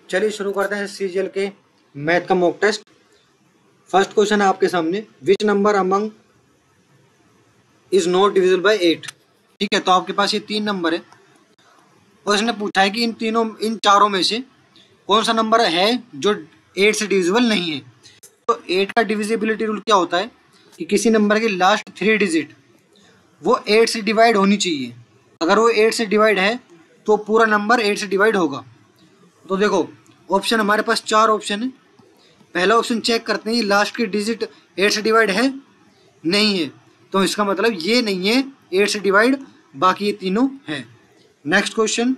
चलिए शुरू करते हैं सीजीएल के मैथ का मॉक टेस्ट। फर्स्ट क्वेश्चन है आपके सामने, which number among is not divisible by 8। ठीक है, तो आपके पास ये 3 नंबर है और इसने पूछा है कि इन चारों में से कौन सा नंबर है जो 8 से डिविजिबल नहीं है। तो 8 का डिविजिबिलिटी रूल क्या होता है कि किसी नंबर की लास्ट 3 डिजिट वो 8 से डिवाइड होनी चाहिए। अगर वो 8 से डिवाइड है तो पूरा नंबर 8 से डिवाइड होगा। तो देखो ऑप्शन हमारे पास 4 ऑप्शन है। पहला ऑप्शन चेक करते हैं, लास्ट की डिजिट 8 से डिवाइड है, नहीं है, तो इसका मतलब ये नहीं है 8 से डिवाइड, बाकी ये तीनों है। Next question,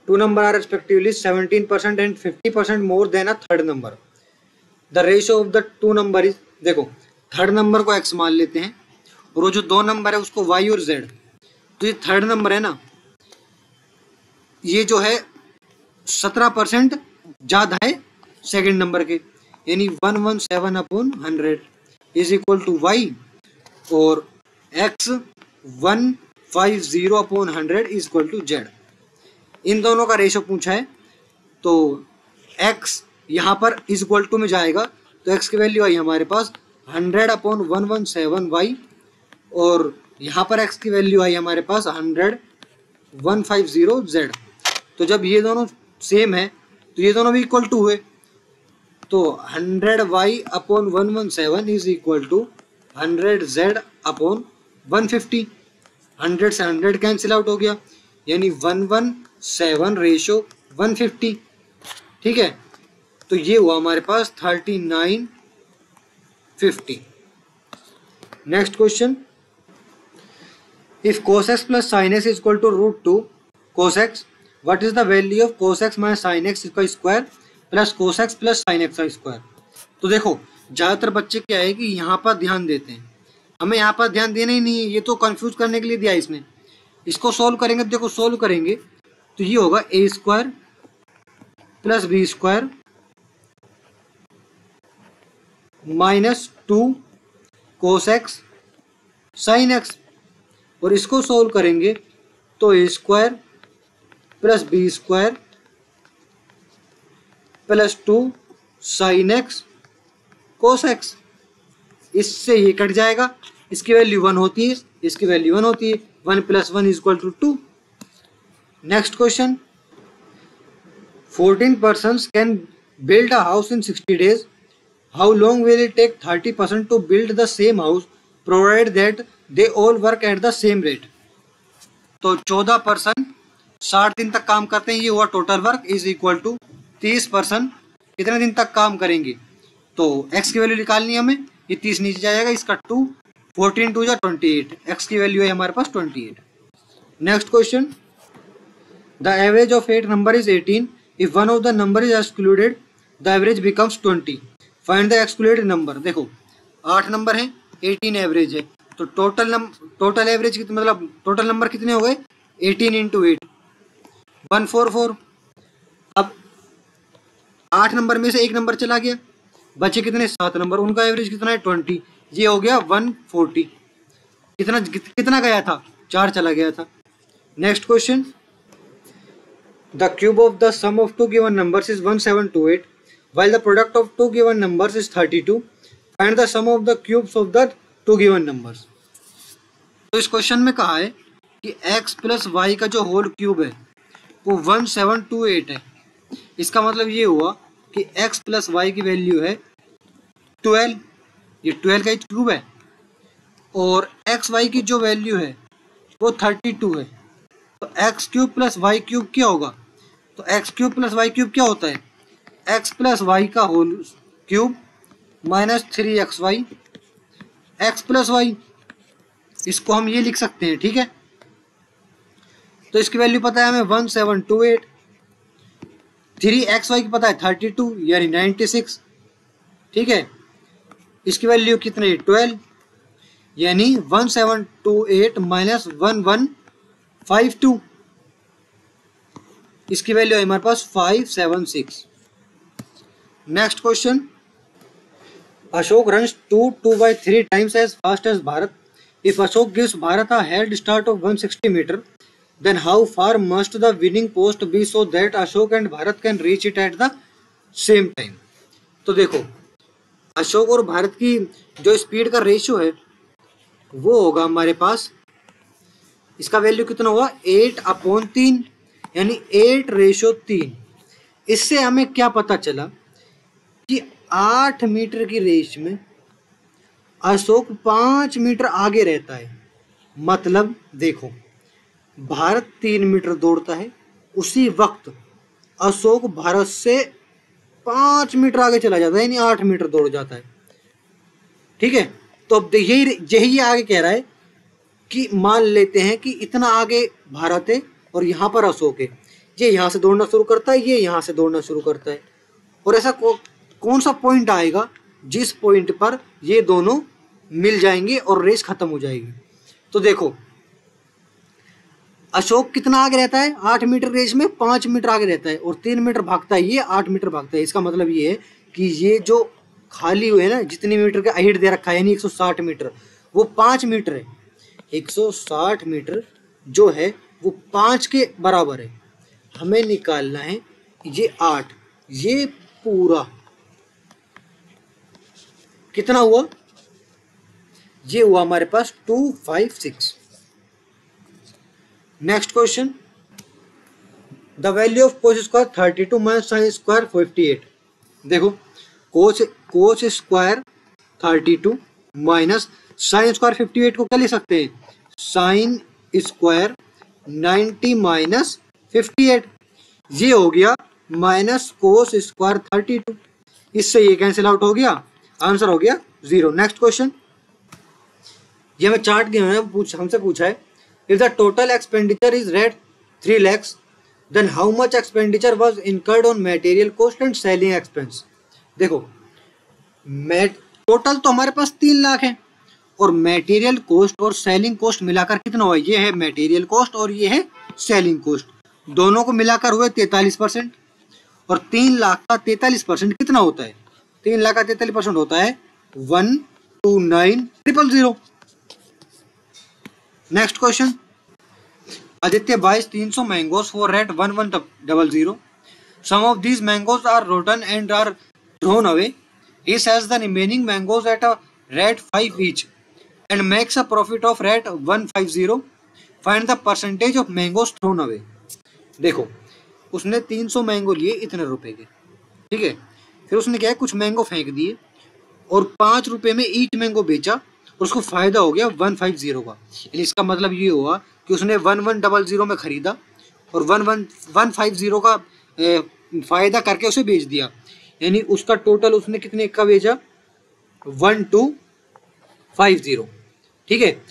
2 number are respectively 17% and 50% more than a third number. The ratio of the 2 number is, देखो थर्ड नंबर को x मान लेते हैं और वो जो 2 नंबर है उसको y और z। तो ये थर्ड नंबर है ना, ये जो है 17% ज़्यादा है सेकंड नंबर के, यानी 117/100 इज इक्वल टू वाई, और x 150/100 is equal to z। इन दोनों का रेशो पूछा है, तो x यहाँ पर इज इक्वल टू में जाएगा, तो x की वैल्यू आई हमारे पास 100/117y, और यहाँ पर x की वैल्यू आई हमारे पास 150z। तो जब ये दोनों सेम है तो ये दोनों भी इक्वल टू हुए, तो 100y/117 is equal to 100z/150। 100 से 100 कैंसिल आउट हो गया, यानी 117/150। ठीक है, तो ये हुआ हमारे पास 3950। Next question, if cos x plus sin x is equal to √2 cos x, what is the value of cos x minus sin x का square plus cos x plus sin x का स्क्वायर। तो देखो ज़्यादातर बच्चे क्या है कि यहाँ पर ध्यान देते हैं, हमें यहाँ पर ध्यान देना ही नहीं है, ये तो कंफ्यूज करने के लिए दिया है इसने। इसको सोल्व करेंगे, देखो सोल्व करेंगे तो ये होगा a² plus b² minus 2 cos x sin x, और इसको सोल्व करेंगे तो a² plus b² plus 2 sin x cos x। इससे ये कट जाएगा, इसकी वैल्यू 1 होती है, इसकी वैल्यू 1 होती है, 1 + 1 is equal to 2। Next question, 14 persons can build a house in 60 days, how long will it take 30% to build the same house provide that they all work at the same rate. तो 14 person 60 दिन तक काम करते हैं, ये हुआ total work, is equal to 30 person कितने दिन तक काम करेंगे। तो x की वैल्यू निकालनी है हमें, ये 30 नीचे जाएगा, इसका 2, 14 2 28, x की वैल्यू है हमारे पास 28। Next question, the average of 8 number is 18, if one of the number is excluded the average becomes 20, find the excluded number. देखो 8 नंबर है, 18 एवरेज है, तो टोटल एवरेज कितने, मतलब टोटल नंबर कितने हो गए, 18 × 8 144। अब 8 नंबर में से एक नंबर चला गया, बचे कितने, 7 नंबर, उनका एवरेज कितना है 20, ये हो गया 140। कितना गया था, 4 चला गया था। Next question, the cube of the sum of 2 given numbers is 1728 while the product of 2 given numbers is 32, find the sum of the cubes of the 2 given numbers। तो इस क्वेश्चन में कहा है कि x प्लस वाई का जो whole cube है वो 1728 है। इसका मतलब ये हुआ कि x प्लस वाई की वैल्यू है 12, ये 12 का क्यूब है, और एक्स वाई की जो वैल्यू है वो 32 है। तो x cube plus y cube क्या होगा, तो x cube plus y cube क्या होता है, एक्स प्लस वाई का whole cube minus 3xy x plus y, इसको हम ये लिख सकते हैं। ठीक है, तो इसकी वैल्यू पता है हमें 1728, 3xy की पता है 32 यानी 96। ठीक है, इसकी वैल्यू कितनी, 12, यानी 1728 माइनस 1152, इसकी वैल्यू है हमारे पास 576। Next question, Ashok runs 2/3 times as fast as Bharat. If Ashok gives Bharat a head start of 160 meter, then how far must the winning post be so that Ashok and Bharat can reach it at the same time? तो देखो, अशोक और भारत की जो speed का ratio है वो होगा हमारे पास, इसका वैल्यू कितना हुआ 8/3, यानी 8:3। इससे हमें क्या पता चला कि 8 मीटर की रेस में अशोक 5 मीटर आगे रहता है। मतलब देखो, भारत 3 मीटर दौड़ता है, उसी वक्त अशोक भारत से 5 मीटर आगे चला जाता है, यानी 8 मीटर दौड़ जाता है। ठीक है, तो अब यही यही आगे कह रहा है कि मान लेते हैं कि इतना आगे भारत है और यहाँ पर अशोक है, ये यहाँ से दौड़ना शुरू करता है, ये यहाँ से दौड़ना शुरू करता है, और ऐसा कौन सा पॉइंट आएगा जिस पॉइंट पर ये दोनों मिल जाएंगे और रेस खत्म हो जाएगी। तो देखो, अशोक कितना आगे रहता है 8 मीटर रेस में, 5 मीटर आगे रहता है, और 3 मीटर भागता है, ये 8 मीटर भागता है। इसका मतलब ये है कि ये जो खाली हुए ना, जितनी मीटर का हाइट दे रखा है यानी 160 मीटर, वो 5 मीटर है। 160 मीटर जो है वो 5 के बराबर है। हमें निकालना है ये 8, ये पूरा कितना हुआ, ये हुआ हमारे पास 256। Next question, the value of cos square 32 minus sine square 58। देखो, cos square 32 minus sine square 58 को क्या लिख सकते हैं, साइन स्क्वायर 90 माइनस 58, ये हो गया माइनस कोस स्क्वायर 32। इससे ये कैंसिल आउट हो गया, आंसर हो गया 0। नेक्स्ट क्वेश्चन, ये हमें चार्ट दिया है, हमसे पूछा है if the total expenditure is rate 3 lakhs then how much expenditure was incurred on material cost and selling expense। देखो, टोटल तो हमारे पास 3 लाख है, और मटेरियल कॉस्ट और सेलिंग कॉस्ट मिलाकर कितना हुआ, ये है मटेरियल कॉस्ट और ये है सेलिंग कॉस्ट, दोनों को मिलाकर हुए 43%, और 3 लाख का 43% कितना होता है, 3 लाख का 43% होता है 129,000। Next question, Aditya buys 300 mangoes for rate 1100। Some of these mangoes are rotten and are thrown away. He sells the remaining mangoes at a rate 5 each and makes a profit of rate 150। Find the percentage of mangoes thrown away. देखो, उसने 300 mango लिए इतने रुपए के, ठीक है, फिर उसने क्या है कुछ मैंगो फेंक दिए और 5 रुपए में ईच मैंगो बेचा, और उसको फायदा हो गया 150 का। यानी इसका मतलब ये हुआ कि उसने 1100 में खरीदा और 150 का फायदा करके उसे बेच दिया, यानी उसका टोटल उसने कितने का बेचा 1250। ठीक है,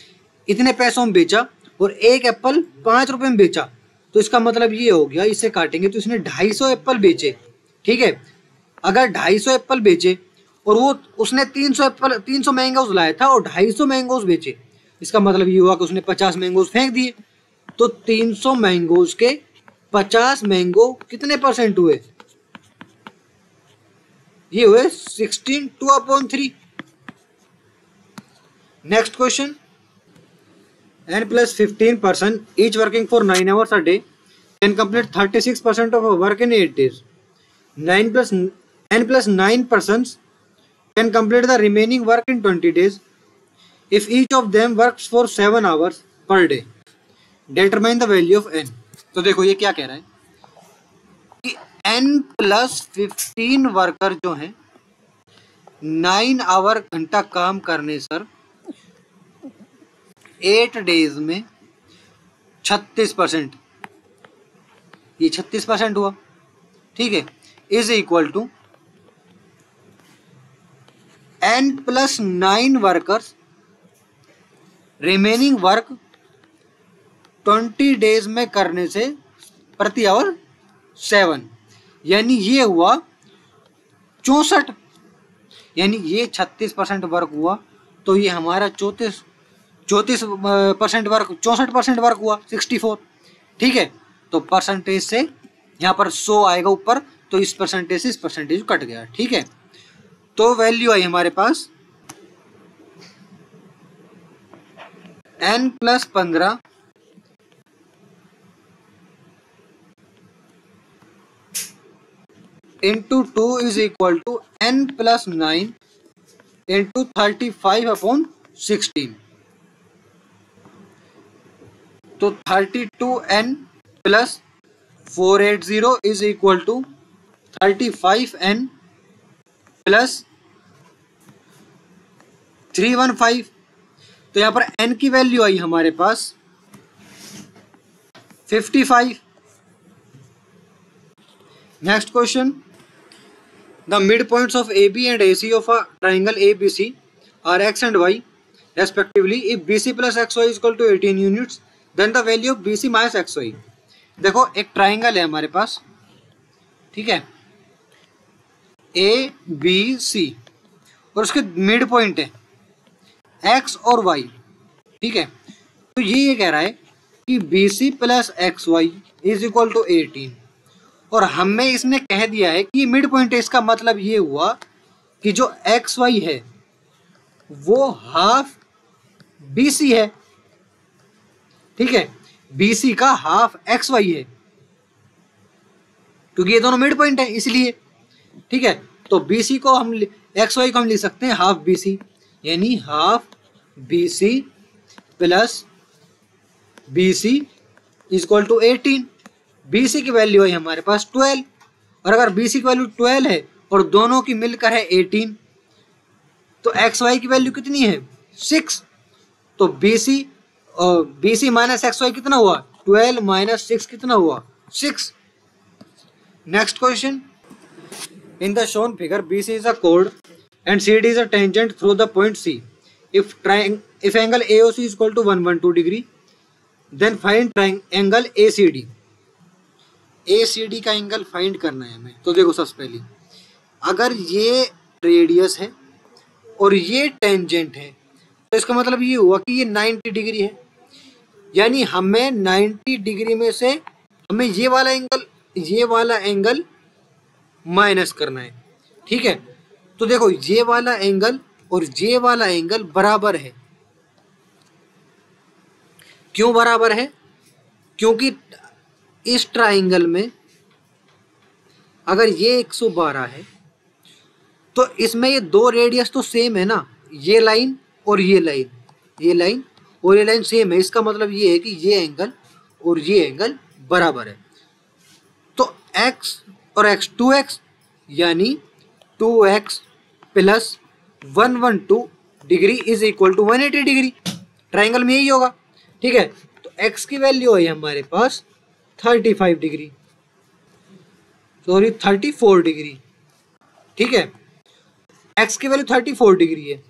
इतने पैसों में बेचा और एक एप्पल 5 रुपए में बेचा, तो इसका मतलब ये हो गया, इससे काटेंगे तो इसने 250 एप्पल बेचे। ठीक है, अगर 250 एप्पल बेचे और वो उसने 300 मैंगोज लाया था और 250 मैंगोज बेचे, इसका मतलब ये हुआ कि उसने 50 मैंगोज फेंक दिए। तो 300 मैंगोज के 50 मैंगो कितने परसेंट हुए, ये हुए 16 2/3। Next question, n+15% each working for 9 hours a day can complete 36% of work in 8 days. n+9% can complete the remaining work in 20 days if each of them works for 7 hours per day. Determine the value of n। तो देखो ये क्या कह रहा है कि n+15 worker जो हैं 9 आवर घंटा काम करने सर 8 डेज में 36%, ये 36% हुआ। ठीक है, is equal to n+9 workers remaining work 20 days में करने से प्रति आवर 7, यानी ये हुआ 64, यानी ये 36% वर्क हुआ, तो ये हमारा 34% वर्क 64% वर्क हुआ 64। ठीक है, तो परसेंटेज से यहाँ पर 100 आएगा ऊपर, तो इस परसेंटेज से इस परसेंटेज कट गया। ठीक है, तो वैल्यू आई हमारे पास n+15 into 2 is equal to n+9 into 35/16। तो 32n plus 480 is equal to 35n plus 315। तो यहाँ पर n की वैल्यू आई हमारे पास 55। Next question, the mid points of AB and AC of a triangle ABC are x and y respectively. If BC plus XY is equal to 18 units then the value of BC minus XY। देखो एक triangle है हमारे पास, ठीक है, ABC और उसके mid point है x और y, ठीक है। तो ये कह रहा है कि BC plus XY is equal to 18 और हमें इसने कह दिया है कि मिड पॉइंट है। इसका मतलब ये हुआ कि जो XY है वो हाफ BC है, ठीक है, BC का हाफ XY है क्योंकि ये दोनों मिड पॉइंट है इसलिए, ठीक है। तो BC को हम XY को हम लिख सकते हैं हाफ BC, यानी half BC plus BC is equal to 18। BC की वैल्यू है हमारे पास 12 और अगर BC की वैल्यू 12 है और दोनों की मिलकर है 18 तो XY की वैल्यू कितनी है 6। तो BC माइनस XY कितना हुआ 12 माइनस 6 कितना हुआ 6। Next question, in the shown figure BC is a chord and CD is a tangent through the point C. If angle AOC is equal to 112 degree, then find angle ACD. ACD का angle find करना है हमें। तो देखो सबसे पहले अगर ये रेडियस है और ये टेंजेंट है तो इसका मतलब ये हुआ कि ये 90 डिग्री है, यानी हमें 90 डिग्री में से हमें ये वाला एंगल माइनस करना है, ठीक है। तो देखो ये वाला एंगल और ये वाला एंगल बराबर है। क्यों बराबर है? क्योंकि इस ट्राइंगल में अगर ये 112 है तो इसमें ये दो रेडियस तो सेम है ना, ये लाइन और ये लाइन, ये लाइन और ये लाइन सेम है। इसका मतलब ये है कि ये एंगल और ये एंगल बराबर है। तो x और x 2x यानी 2x plus 112 degree is equal to 180 degree. Triangle में यही होगा, ठीक है। तो x की वैल्यू है हमारे पास 35 डिग्री, सॉरी 34 डिग्री, ठीक है। x की वैल्यू 34 डिग्री है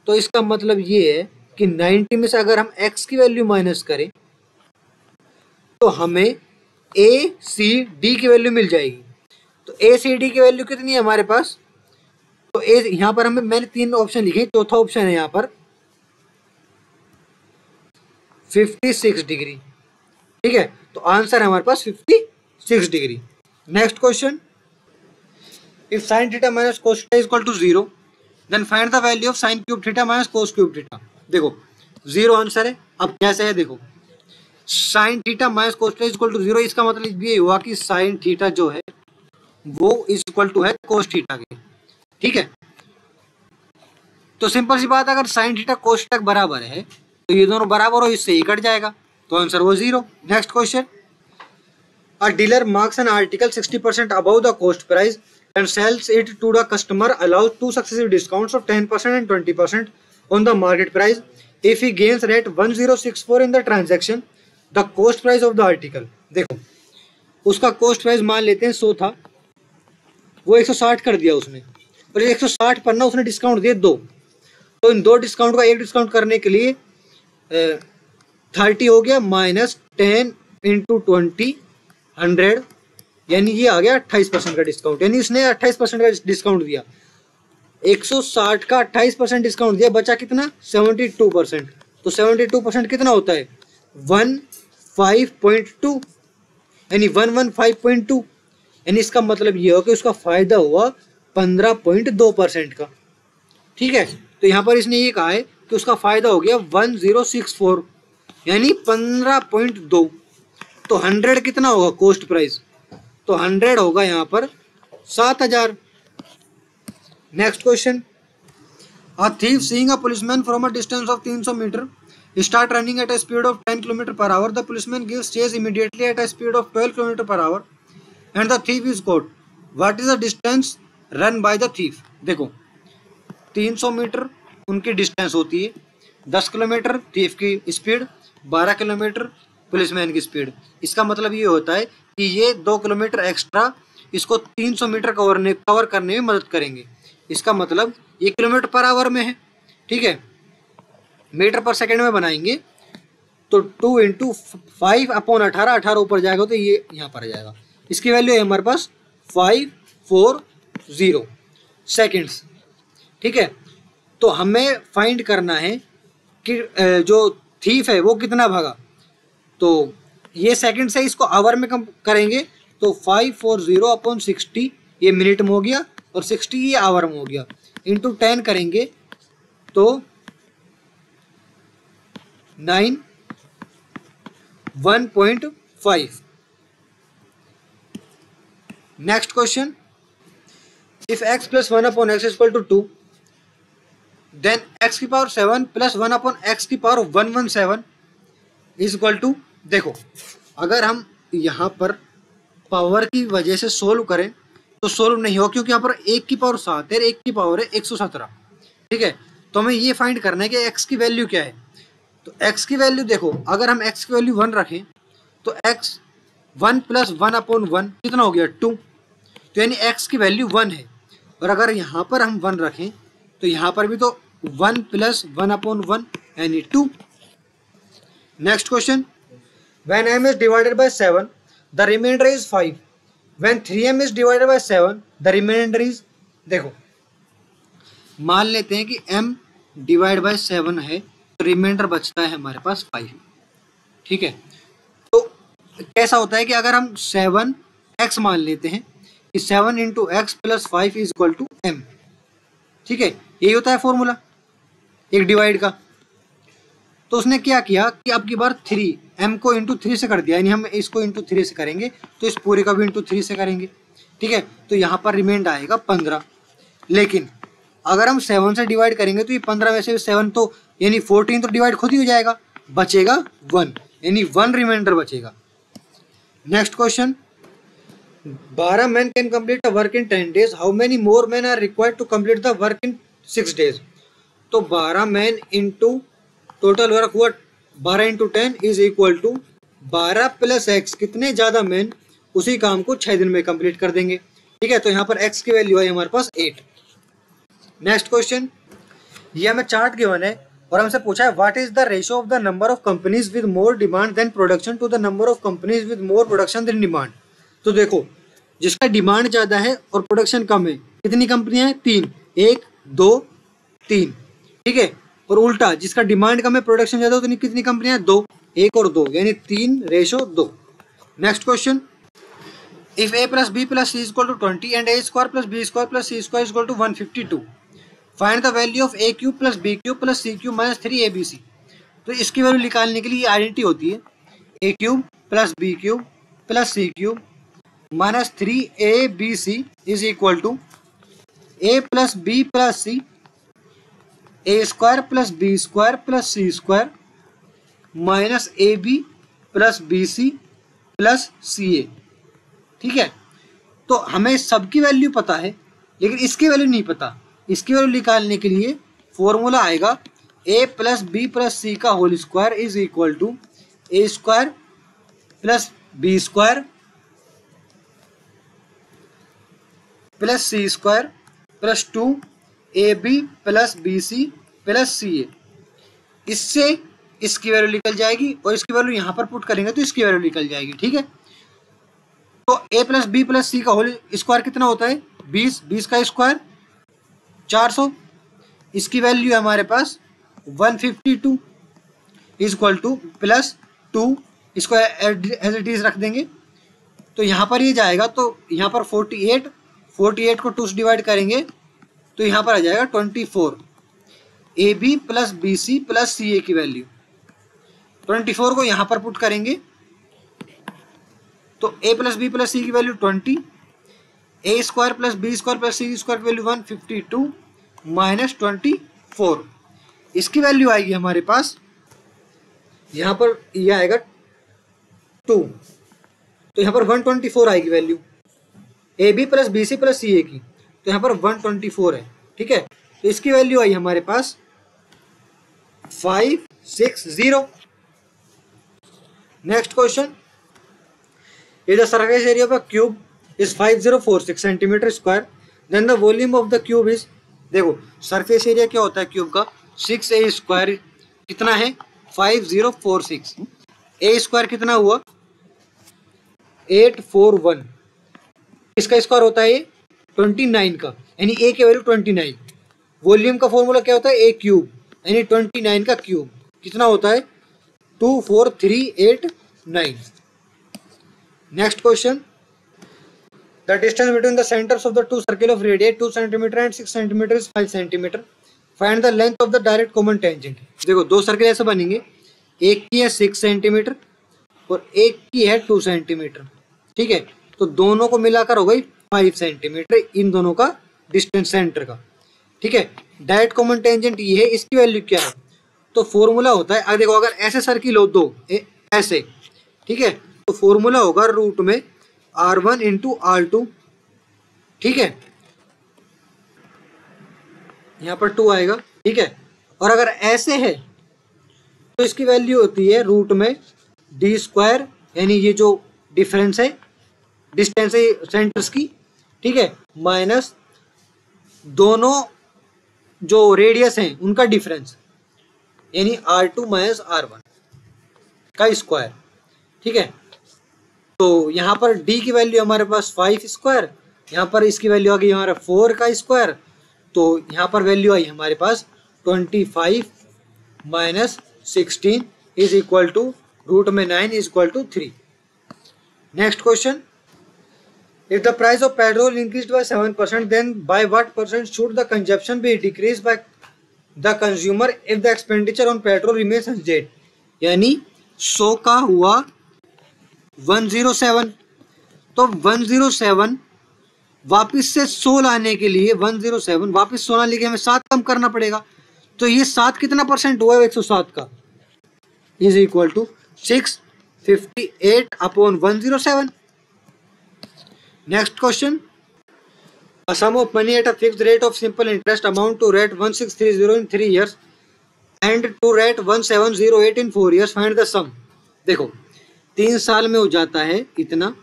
तो इसका मतलब ये है कि 90 में से अगर हम x की वैल्यू माइनस करें तो हमें ACD की वैल्यू मिल जाएगी। तो ACD की वैल्यू कितनी है हमारे पास? तो यहाँ पर मैंने 3 ऑप्शन लिखे, चौथा ऑप्शन है यहाँ पर 56 डिग्री, ठीक है। तो आंसर है हमारे पास 56 degree. Next question, if sin theta minus cos theta is equal to 0 then find the value of sin cube theta minus cos cube theta. देखो 0 आंसर है। अब कैसे है देखो, sin theta minus cos theta is equal to 0, इसका मतलब ये हुआ कि sin थीटा जो है वो इज इक्वल टू है cos थीटा के, ठीक है। तो सिंपल सी बात, अगर sin थीटा cos थीटा बराबर है तो ये दोनों बराबर हो, इससे ही कट जाएगा, तो आंसर वो 0। Next question, a dealer marks an article 60% above the cost price and sells it to the customer allows 2 successive discounts of 10% and 20% on the market price. If he gains rate 1064 in the transaction, the cost price of the article. देखो उसका coast price मान लेते हैं 100 था, वो 160 कर दिया उसने, और 160 पर ना उसने डिस्काउंट दिए 2, तो इन 2 डिस्काउंट का एक डिस्काउंट करने के लिए 30 हो गया माइनस 10 इंटू 20 100, यानी ये आ गया 28% का डिस्काउंट। यानी इसने 28% का डिस्काउंट दिया, 160 का 28% डिस्काउंट दिया, बचा कितना 72%। तो 72% कितना होता है 15.2, यानी 115.2, यानी इसका मतलब ये हो कि उसका फायदा हुआ 15.2% का, ठीक है। तो यहाँ पर इसने ये कहा है कि उसका फायदा हो गया 1064, यानी 15.2। तो 100 कितना होगा कॉस्ट प्राइस, तो 100 होगा यहाँ पर 7,000। Next question, a thief seeing a policeman from a distance of 300 meter start running at a speed of 10 km per hour. The policeman gives chase immediately at a speed of 12 km per hour and the thief is caught. What is the distance run by the thief? देखो 300 metre उनकी distance होती है, 10 kilometre thief की speed, 12 kilometre policeman की speed. इसका मतलब ये होता है कि ये 2 किलोमीटर एक्स्ट्रा इसको 300 मीटर कवर करने में मदद करेंगे। इसका मतलब ये किलोमीटर पर आवर में है, ठीक है, मीटर पर सेकंड में बनाएंगे तो 2 इंटू 5/18, 18 ऊपर जाएगा तो ये यहाँ पर आ जाएगा। इसकी वैल्यू है हमारे पास 540 सेकेंड्स, ठीक है। तो हमें फाइंड करना है कि जो थीफ है वो कितना भागा, तो ये सेकंड से इसको आवर में कम करेंगे तो 540/60 ये मिनट में हो गया और 60 ये आवर में हो गया, इंटू 10 करेंगे तो 1.5। Next question, if x + 1/x = 2 then x⁴ + 1/x⁴ 117 देखो अगर हम यहाँ पर पावर की वजह से सोल्व करें तो सोल्व नहीं हो, क्योंकि यहाँ पर 1 की पावर 7 है, 1 की पावर है 117, ठीक है। तो हमें ये फाइंड करना है कि x की वैल्यू क्या है। तो x की वैल्यू देखो, अगर हम x की वैल्यू 1 रखें तो x 1 + 1/1 कितना हो गया 2, तो यानी x की वैल्यू 1 है। और अगर यहाँ पर हम 1 रखें तो यहाँ पर भी तो 1 + 1/1 यानी 2। Next question, when m is divided by 7 the remainder is 5, when 3m is divided by 7 the remainder is, देखो मान लेते हैं कि m डिवाइड बाय 7 है तो रिमाइंडर बचता है हमारे पास 5, ठीक है। तो कैसा होता है कि अगर हम 7x मान लेते हैं कि 7 × x + 5 = m, ठीक है, यही होता है फॉर्मूला एक डिवाइड का। तो उसने क्या किया कि अब की बार 3 m को इंटू 3 से कर दिया, यानी हम इसको इंटू 3 से करेंगे तो इस पूरे का भी इंटू 3 से करेंगे, ठीक है। तो यहाँ पर रिमाइंडर आएगा 15। लेकिन अगर हम 7 से डिवाइड करेंगे तो ये 15 में से 7 तो यानी 14 तो डिवाइड खुद ही हो जाएगा, बचेगा 1, यानी 1 रिमाइंडर बचेगा। Next question, 12 man can complete a work in 10 days, how many more man are required to complete the work in 6 days। तो 12 मैन इंटू टोटल वर्क हुआ 12 × 10 = 12 + x, कितने ज़्यादा मैन उसी काम को 6 दिन में कंप्लीट कर देंगे, ठीक है। तो यहाँ पर x की वैल्यू है हमारे पास 8। नेक्स्ट क्वेश्चन, ये हमें चार्ट गिवन है और हमसे पूछा है what is the ratio of the number of companies with more demand than production to the number of companies with more production than demand. तो देखो जिसका डिमांड ज़्यादा है और प्रोडक्शन कम है, कितनी कंपनियां हैं 3, 1 2 3, ठीक है। और उल्टा जिसका डिमांड कम है प्रोडक्शन ज़्यादा है तो कितनी कंपनियां हैं 2, 1 और 2, यानी 3:2। Next question, if a + b + c = 20 and a² + b² + c² = 152, find the value of a³ + b³ + c³ - 3abc। तो इसकी वैल्यू निकालने के लिए आइडेंटिटी होती है a³ + b³ + c³ - 3abc = a + b + c, a² + b² + c² - ab + bc + ca, ठीक है। तो हमें सबकी वैल्यू पता है लेकिन इसकी वैल्यू नहीं पता। इसकी वैल्यू निकालने के लिए फॉर्मूला आएगा a + b + c का whole square = a² + b² + c² + 2ab + bc + ca। इससे इसकी वैल्यू निकल जाएगी और इसकी वैल्यू यहाँ पर पुट करेंगे तो इसकी वैल्यू निकल जाएगी, ठीक है। तो a + b + c का होल स्क्वायर कितना होता है 20, 20 का स्क्वायर 400, इसकी वैल्यू है हमारे पास 152 = +2, इसको एज इट इज रख देंगे तो यहाँ पर ये जाएगा। तो यहाँ पर 48 को 2 से डिवाइड करेंगे तो यहाँ पर आ जाएगा 24। AB + BC + CA की वैल्यू 24 को यहाँ पर पुट करेंगे तो a + b + c की value 20, A square plus B square plus C square की वैल्यू 152 माइनस 24, इसकी वैल्यू आएगी हमारे पास यहाँ पर, यह आएगा 2, तो यहाँ पर 124 आएगी value A B plus B C plus C A की, तो यहाँ पर 124 है। ठीक है, तो इसकी वैल्यू आई हमारे पास 560। Next question, if the surface area of a cube is 5046 centimeter square, then the volume of the cube is, देखो सरफेस एरिया क्या होता है क्यूब का, 6a स्क्वायर कितना है 5046, ए स्क्वायर कितना हुआ 841, इसका स्क्वायर होता है 29 का, यानी ए की वैल्यू 29। वॉल्यूम का फॉर्मूला क्या होता है ए क्यूब, यानी 29 का क्यूब कितना होता है 24389। Next question, the distance between the centres of the two circle of radius 2 centimetre and 6 centimetre is 5 centimetre, find the length of the direct common tangent. देखो दो सर्किल ऐसे बनेंगे, एक की है 6 सेंटीमीटर और एक की है 2 सेंटीमीटर। ठीक है, तो दोनों को मिलाकर हो गई 5 सेंटीमीटर, इन दोनों का डिस्टेंस सेंटर का। ठीक है, डायरेक्ट कॉमन टेंजेंट ये है, इसकी वैल्यू क्या है, तो फॉर्मूला होता है, देखो अगर ऐसे सर्किल हो दो ऐसे, ठीक है, तो फॉर्मूला होगा रूट में R1 इंटू R2। ठीक है, यहाँ पर 2 आएगा। ठीक है, और अगर ऐसे है तो इसकी वैल्यू होती है रूट में d स्क्वायर, यानी ये जो डिफरेंस है डिस्टेंस है सेंटर्स की, ठीक है, माइनस दोनों जो रेडियस हैं उनका डिफरेंस, यानी R2 माइनस R1 का स्क्वायर। ठीक है, तो यहाँ पर d की वैल्यू हमारे पास 5 स्क्वायर, यहाँ पर इसकी वैल्यू आ गई हमारा 4 का स्क्वायर, तो यहाँ पर वैल्यू आई हमारे पास 25 minus 16 is equal to root में 9 is equal to 3। Next question, if the price of petrol increased by 7%, then by what percent should the consumption be decrease by the consumer if the expenditure on petrol remains unchanged. यानी 100 का हुआ 107, तो 107 वापस से 100 लाने के लिए 107 वापस 100 लाने के लिए हमें 7 कम करना पड़ेगा, तो ये 7 कितना परसेंट हुआ है 107 का, is equal to 658 upon 107। Next question, a sum of money at a fixed rate of simple interest amount to rate 1630 in 3 years and to rate 1708 in 4 years, find the sum। देखो 3 साल में हो जाता है इतना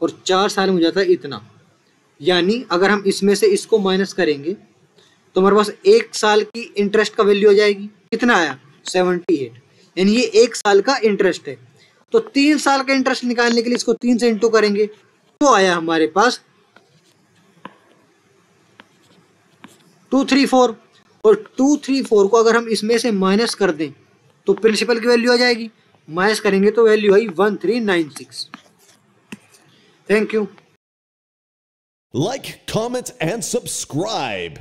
और 4 साल में हो जाता है इतना, यानी अगर हम इसमें से इसको माइनस करेंगे तो हमारे पास 1 साल की इंटरेस्ट का वैल्यू हो जाएगी, कितना आया 78, यानी ये 1 साल का इंटरेस्ट है। तो 3 साल का इंटरेस्ट निकालने के लिए इसको 3 से इंटू करेंगे तो आया हमारे पास 234, और 234 को अगर हम इसमें से माइनस कर दें तो प्रिंसिपल की वैल्यू आ जाएगी, माइनस करेंगे तो value I 1396। Thank you. Like, comment, and subscribe.